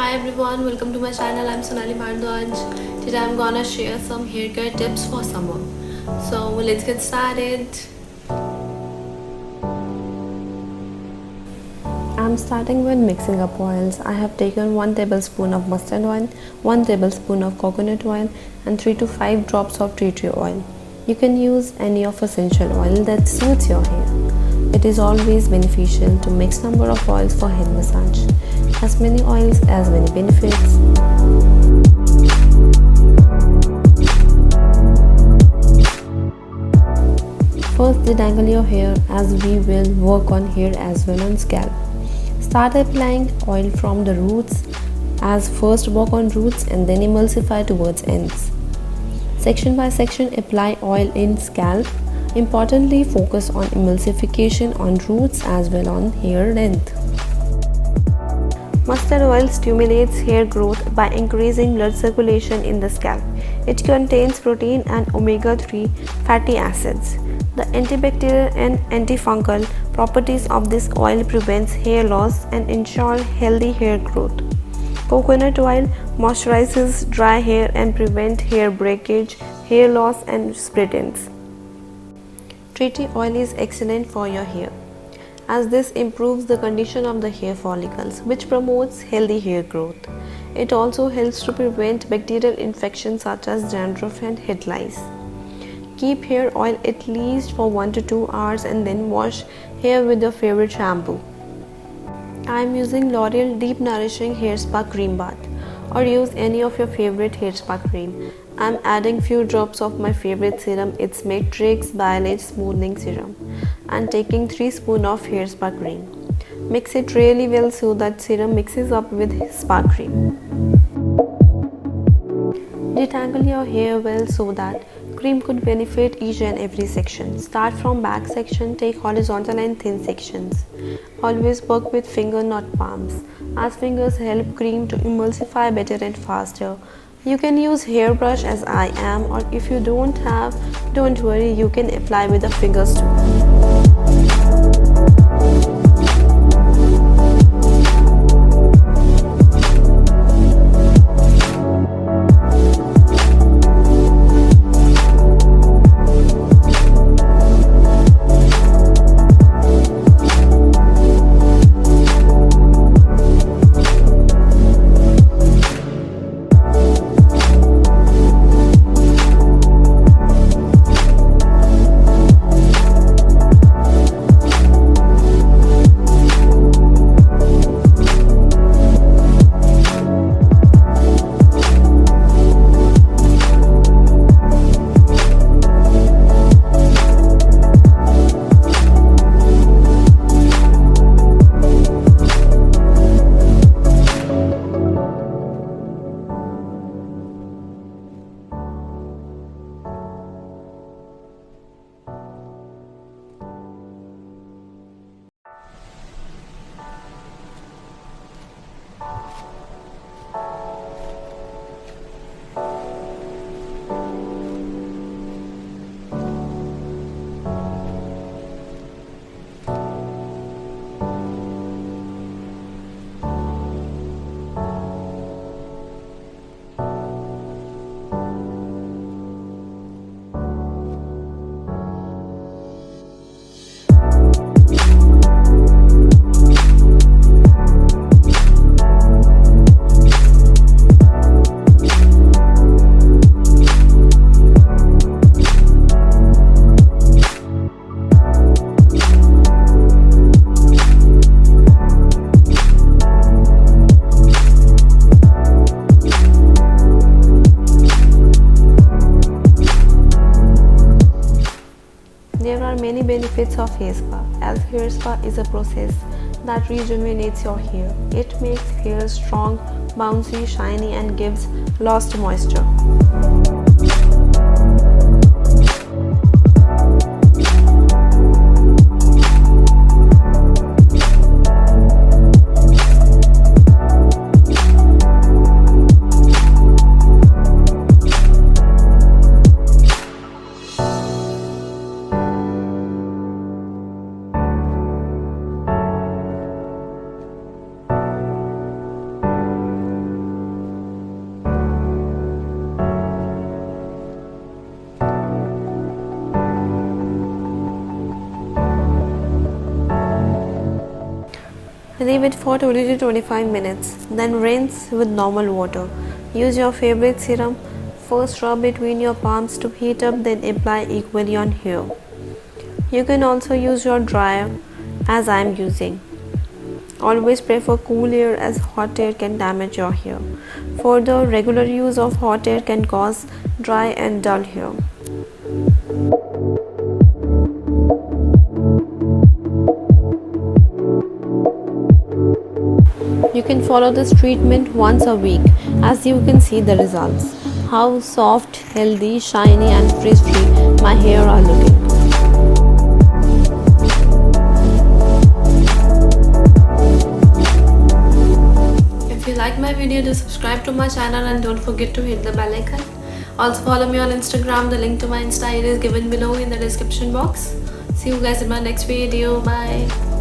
Hi everyone, welcome to my channel. I'm Sonali Bhardwaj. Today I'm gonna share some hair care tips for summer. So let's get started. I'm starting with mixing up oils. I have taken 1 tablespoon of mustard oil, 1 tablespoon of coconut oil and 3 to 5 drops of tea tree oil. You can use any of essential oil that suits your hair. It is always beneficial to mix number of oils for head massage. As many oils as many benefits. First detangle your hair as we will work on hair as well on scalp. Start applying oil from the roots as first work on roots and then emulsify towards ends. Section by section apply oil in scalp. Importantly, focus on emulsification on roots as well on hair length. Mustard oil stimulates hair growth by increasing blood circulation in the scalp. It contains protein and omega-3 fatty acids. The antibacterial and antifungal properties of this oil prevents hair loss and ensure healthy hair growth. Coconut oil moisturizes dry hair and prevents hair breakage, hair loss and split ends. Tea tree oil is excellent for your hair, as this improves the condition of the hair follicles, which promotes healthy hair growth. It also helps to prevent bacterial infections such as dandruff and head lice. Keep hair oil at least for 1 to 2 hours and then wash hair with your favorite shampoo. I am using L'Oreal Deep Nourishing Hair Spa Cream Bath, or use any of your favorite hair spa cream. I am adding few drops of my favorite serum, it's Matrix Biolage Smoothing Serum, and taking 3 spoons of hair spa cream. Mix it really well so that serum mixes up with spa cream. Detangle your hair well so that cream could benefit each and every section. Start from back section, take horizontal and thin sections. Always work with finger, not palms, as fingers help cream to emulsify better and faster. You can use hairbrush as I am, or if you don't have, don't worry, you can apply with the fingers too. There are many benefits of hair spa, as hair spa is a process that rejuvenates your hair. It makes hair strong, bouncy, shiny and gives lost moisture. Leave it for 20 to 25 minutes, then rinse with normal water. Use your favorite serum. First rub between your palms to heat up, then apply equally on hair. You can also use your dryer as I am using. Always prefer cool air as hot air can damage your hair. Further, regular use of hot air can cause dry and dull hair. You can follow this treatment once a week as you can see the results. How soft, healthy, shiny and frizz-free my hair are looking. If you like my video, do subscribe to my channel and don't forget to hit the bell icon. Also follow me on Instagram. The link to my Insta is given below in the description box. See you guys in my next video. Bye.